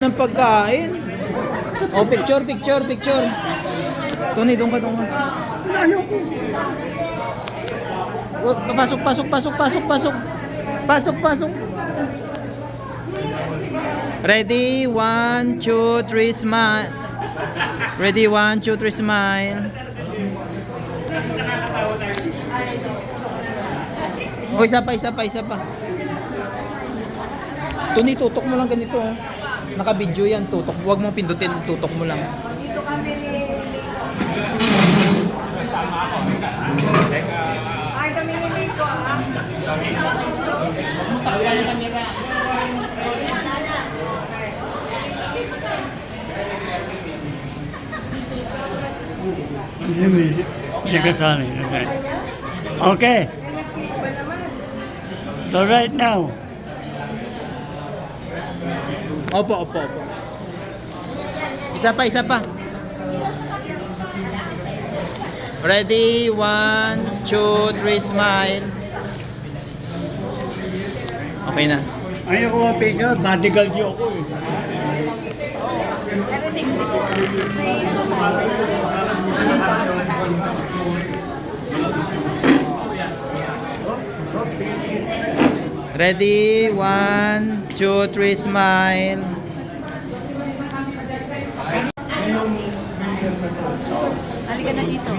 ng pagkain. Oh, picture. Tony, doon ka. Ayaw ko. Oh, pasok. Ready, 1, 2, 3, smile. Ready, 1, 2, 3, smile. Oh, isa pa. Tony, tutok mo lang ganito. Oh. Naka-video yan, tutok. Huwag mong pindutin, tutok mo lang. Dito kami ni... Ay, kami ni Miko, ha? Takpan ang kamera. Nakasali. Okay. Nag-click ba naman? So right now, Opo. Isa pa. Ready, 1, 2, 3, smile. Okay na. ayaw ko mapigil, bodyguard yun ako eh. Ready, 1, 2, 3, smile. Halika na dito.